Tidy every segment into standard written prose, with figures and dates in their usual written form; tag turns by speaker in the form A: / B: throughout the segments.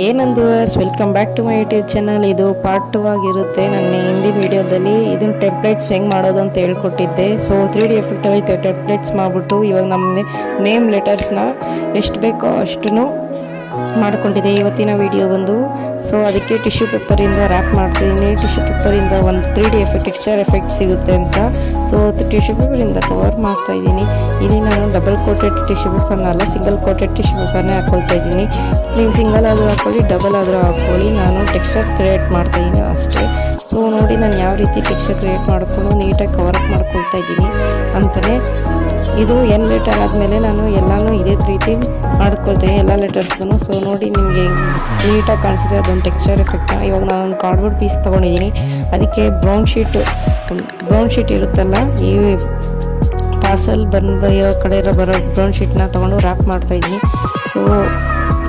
A: ಏನಂದು welcome back to my YouTube channel. ಇದು part 2 ಆಗಿರುತ್ತೆ. ನನ್ನ ಹಿಂದಿನ ವಿಡಿಯೋದಲ್ಲಿ ಇದನ್ನು ಟೆಂಪ್ಲೇಟ್ಸ್ ಹೆಂಗೆ ಮಾಡೋದು ಅಂತ ಹೇಳ್ಕೊಟ್ಟಿದ್ದೆ. ಸೊ 3D ಎಫೆಕ್ಟ್ ಐತೆ ಟೆಂಪ್ಲೇಟ್ಸ್ ಮಾಡಿಬಿಟ್ಟು ಇವಾಗ ನಮ್ಮ ನೇಮ್ ಲೆಟರ್ಸ್ನ ಎಷ್ಟು ಬೇಕೋ ಅಷ್ಟನ್ನು ಮಾಡ್ಕೊಂಡಿದ್ದೆ. ಇವತ್ತಿನ ವಿಡಿಯೋ ಬಂದು ಸೊ ಅದಕ್ಕೆ ಟಿಶ್ಯೂ ಪೇಪರಿಂದ ರ್ಯಾಪ್ ಮಾಡ್ತಿದ್ದೀನಿ. ಟಿಶ್ಯೂ ಪೇಪರಿಂದ ಒಂದು 3D ಎಫೆಕ್ಟ್ ಟೆಕ್ಸ್ಚರ್ ಎಫೆಕ್ಟ್ ಸಿಗುತ್ತೆ ಅಂತ ಸೊ ಟಿಶ್ಯೂ ಪೇಪರಿಂದ ಕವರ್ ಮಾಡ್ತಾ ಇದ್ದೀನಿ. ಇಲ್ಲಿ ನಾನು ಡಬಲ್ ಕೋಟೆಡ್ ಟಿಶ್ಯೂ ಪೇಪರ್ನಲ್ಲ, ಸಿಂಗಲ್ ಕೋಟೆಡ್ ಟಿಶ್ಯೂ ಪೇಪರ್ನೇ ಹಾಕ್ಕೊಳ್ತಾ ಇದ್ದೀನಿ. ನೀವು ಸಿಂಗಲ್ ಆದರೂ ಹಾಕ್ಕೊಳ್ಳಿ, ಡಬಲ್ ಆದರೂ ಹಾಕ್ಕೊಳ್ಳಿ. ನಾನು ಟೆಕ್ಸ್ಚರ್ ಕ್ರಿಯೇಟ್ ಮಾಡ್ತಾಯಿದ್ದೀನಿ ಅಷ್ಟೇ. ಸೊ ನೋಡಿ ನಾನು ಯಾವ ರೀತಿ ಟೆಕ್ಸ್ಚರ್ ಕ್ರಿಯೇಟ್ ಮಾಡಿಕೊಂಡು ನೀಟಾಗಿ ಕವರ್ ಅಪ್ ಮಾಡ್ಕೊಳ್ತಾ ಇದ್ದೀನಿ ಅಂತಲೇ. ಇದು ಎನ್ ಲೆಟರ್ ಆದಮೇಲೆ ನಾನು ಎಲ್ಲನೂ ಇದೇ ರೀತಿ ಮಾಡ್ಕೊಳ್ತೀನಿ, ಎಲ್ಲ ಲೆಟರ್ಸ್ಗೂ. ಸೊ ನೋಡಿ ನಿಮಗೆ ನೀಟಾಗಿ ಕಾಣಿಸುತ್ತೆ ಅದೊಂದು ಟೆಕ್ಸ್ಚರ್ ಎಫೆಕ್ಟ್ನ. ಇವಾಗ ನಾನೊಂದು ಕಾರ್ಡ್ಬೋರ್ಡ್ ಪೀಸ್ ತೊಗೊಂಡಿದ್ದೀನಿ. ಅದಕ್ಕೆ ಬ್ರೌನ್ ಶೀಟ್ ಇರುತ್ತಲ್ಲ, ಈ ಪಾರ್ಸಲ್ ಬರೋ ಕಡೆ ಬರೋ ಬ್ರೌನ್ ಶೀಟ್ನ ತೊಗೊಂಡು ರ್ಯಾಪ್ ಮಾಡ್ತಾಯಿದ್ದೀನಿ. ಸೊ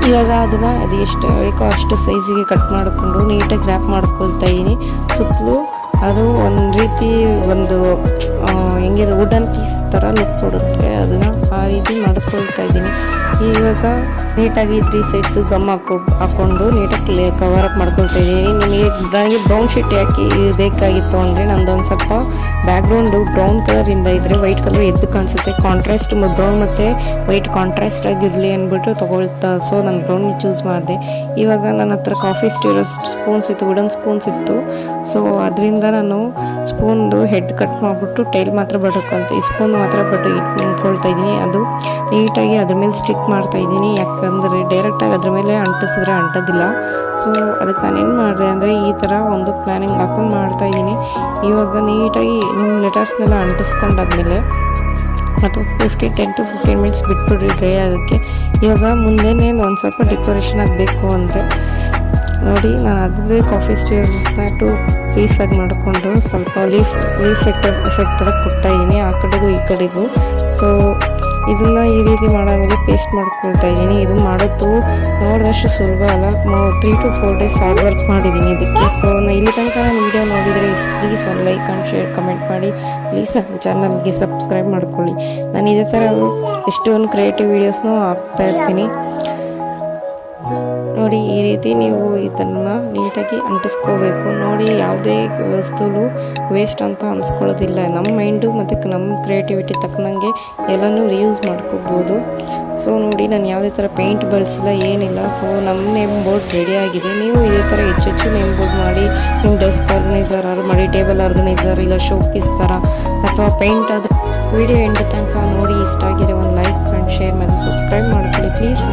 A: ಇವಾಗ ಅದನ್ನು ಅದು ಎಷ್ಟು ಬೇಕೋ ಅಷ್ಟು ಸೈಜಿಗೆ ಕಟ್ ಮಾಡಿಕೊಂಡು ನೀಟಾಗಿ ರ್ಯಾಪ್ ಮಾಡ್ಕೊಳ್ತಾ ಇದ್ದೀನಿ. ಸುತ್ತಲೂ ಅದು ಒಂದು ರೀತಿ ಒಂದು ಹೆಂಗಿದೆ ವುಡನ್ ಪೀಸ್ ಥರ ಲುಕ್ ಕೊಡುತ್ತೆ, ಅದನ್ನು ಆ ರೀತಿ ಮಾಡಿಸ್ಕೊಳ್ತಾ ಇದ್ದೀನಿ. ಇವಾಗ ನೀಟಾಗಿ 3 ಸೈಡ್ಸು ಗಮ್ ಹಾಕ್ಕೊಂಡು ನೀಟಾಗಿ ಕವರ್ ಅಪ್ ಮಾಡ್ಕೊಳ್ತಾ ಇದ್ದೀನಿ. ನನಗೆ ಬ್ರೌನ್ ಶೀಟ್ ಯಾಕೆ ಬೇಕಾಗಿತ್ತು ಅಂದರೆ ನಂದೊಂದು ಸ್ವಲ್ಪ ಬ್ಯಾಕ್ಗ್ರೌಂಡು ಬ್ರೌನ್ ಕಲರಿಂದ ಇದ್ದರೆ ವೈಟ್ ಕಲರ್ ಎದ್ದು ಕಾಣಿಸುತ್ತೆ. ಕಾಂಟ್ರಾಸ್ಟ್ ಬ್ರೌನ್ ಮತ್ತು ವೈಟ್ ಕಾಂಟ್ರಾಸ್ಟ್ ಆಗಿರಲಿ ಅಂದ್ಬಿಟ್ಟು ತೊಗೊಳ್ತಾ. ಸೊ ನಾನು ಬ್ರೌನ್ ಚೂಸ್ ಮಾಡಿದೆ. ಇವಾಗ ನನ್ನ ಹತ್ರ ಕಾಫಿ ಸ್ಟಿರೋ ಸ್ಪೂನ್ಸ್ ಇತ್ತು, ವುಡನ್ ಸ್ಪೂನ್ಸ್ ಇತ್ತು. ಸೊ ಅದರಿಂದ ನಾನು ಸ್ಪೂನ್ದು ಹೆಡ್ ಕಟ್ ಮಾಡಿಬಿಟ್ಟು ಟೈಲ್ ಮಾತ್ರ ಬಡ್ಕೊಳ್ತಾ, ಈ ಸ್ಪೂನ್ ಮಾತ್ರ ಇಟ್ಕೊಳ್ತಾ ಇದ್ದೀನಿ. ಅದು ನೀಟಾಗಿ ಅದ್ರ ಮೇಲೆ ಸ್ಟಿಕ್ ಮಾಡ್ತಾಯಿದ್ದೀನಿ, ಯಾಕಂದರೆ ಡೈರೆಕ್ಟಾಗಿ ಅದ್ರ ಮೇಲೆ ಅಂಟಿಸಿದ್ರೆ ಅಂಟೋದಿಲ್ಲ. ಸೊ ಅದಕ್ಕೆ ನಾನೇನು ಮಾಡಿದೆ ಅಂದರೆ ಈ ಥರ ಒಂದು ಪ್ಲ್ಯಾನಿಂಗ್ ಹಾಕೊಂಡು ಮಾಡ್ತಾಯಿದ್ದೀನಿ. ಇವಾಗ ನೀಟಾಗಿ ನಿಮ್ಮ ಲೆಟರ್ಸ್ನೆಲ್ಲ ಅಂಟಿಸ್ಕೊಂಡಾದ್ಮೇಲೆ ಮತ್ತು 10 to 15 ಮಿನಿಟ್ಸ್ ಬಿಟ್ಬಿಡ್ರಿ ಡ್ರೈ ಆಗೋಕ್ಕೆ. ಇವಾಗ ಮುಂದೆನೇ ಒಂದು ಸ್ವಲ್ಪ ಡೆಕೋರೇಷನ್ ಆಗಬೇಕು ಅಂದರೆ ನೋಡಿ ನಾನು ಅದ್ರದ್ದೇ ಕಾಫಿ ಸ್ಟಿಯರ್ಸ್ನ 2 ಪೀಸಾಗಿ ಮಾಡಿಕೊಂಡು ಸ್ವಲ್ಪ ಲೀಫ್ ಎಫೆಕ್ಟ್ ಥರ ಕೊಡ್ತಾಯಿದ್ದೀನಿ ಆ ಕಡೆಗೂ ಈ ಕಡೆಗೂ. ಸೊ ಇದನ್ನು ಈ ರೀತಿ ಮಾಡಾದ್ಮೇಲೆ ಪೇಸ್ಟ್ ಮಾಡ್ಕೊಳ್ತಾ ಇದ್ದೀನಿ. ಇದು ಮಾಡೋದು ನೋಡಿದಷ್ಟು ಸುಲಭ ಅಲ್ಲ, 3 to 4 ಡೇಸ್ ಹಾರ್ಡ್ ವರ್ಕ್ ಮಾಡಿದ್ದೀನಿ ಇದಕ್ಕೆ. ಸೊ ಇಲ್ಲಿ ತನಕ ನಾನು ವೀಡಿಯೋ ನೋಡಿದರೆ ಪ್ಲೀಸ್ ಒಂದು ಲೈಕ್ ಆ್ಯಂಡ್ ಶೇರ್ ಕಮೆಂಟ್ ಮಾಡಿ. ಪ್ಲೀಸ್ ನನ್ನ ಚಾನಲ್ಗೆ ಸಬ್ಸ್ಕ್ರೈಬ್ ಮಾಡ್ಕೊಳ್ಳಿ. ನಾನು ಇದೇ ಥರ ಎಷ್ಟೊಂದು ಕ್ರಿಯೇಟಿವ್ ವೀಡಿಯೋಸ್ನೂ ಹಾಕ್ತಾ ಇರ್ತೀನಿ. ನೋಡಿ ಈ ರೀತಿ ನೀವು ಇದನ್ನು ನೀಟಾಗಿ ಅಂಟಿಸ್ಕೋಬೇಕು. ನೋಡಿ ಯಾವುದೇ ವಸ್ತುವು ವೇಸ್ಟ್ ಅಂತ ಅನಿಸ್ಕೊಳ್ಳೋದಿಲ್ಲ. ನಮ್ಮ ಮೈಂಡು ಮತ್ತು ನಮ್ಮ ಕ್ರಿಯೇಟಿವಿಟಿ ತಕ್ಕನಂಗೆ ಎಲ್ಲನೂ ರಿಯೂಸ್ ಮಾಡ್ಕೋಬೋದು. ಸೊ ನೋಡಿ ನಾನು ಯಾವುದೇ ಥರ ಪೇಂಟ್ ಬಳಸಿಲ್ಲ, ಏನಿಲ್ಲ. ಸೊ ನಮ್ಮ ನೇಮ್ ಬೋರ್ಡ್ ರೆಡಿಯಾಗಿದೆ. ನೀವು ಇದೇ ಥರ ಹೆಚ್ಚು ನೇಮ್ ಬೋರ್ಡ್ ಮಾಡಿ ನಿಮ್ಮ ಡೆಸ್ಕ್ ಆರ್ಗನೈಸರ್ ಮಾಡಿ, ಟೇಬಲ್ ಆರ್ಗನೈಸರ್ ಇಲ್ಲ ಶೋ ಪೀಸ್ ಥರ ಅಥವಾ ಪೇಂಟ್ ಆದ ವಿಡಿಯೋ ಎಂಡ್ ತನಕ ನೋಡಿ. ಇಷ್ಟ ಆಗಿದೆ ಒಂದು ಲೈಕ್ ಆ್ಯಂಡ್ ಶೇರ್ ಮತ್ತು ಸಬ್ಸ್ಕ್ರೈಬ್ ಮಾಡ್ಕೊಳ್ಳಿ ಪ್ಲೀಸ್.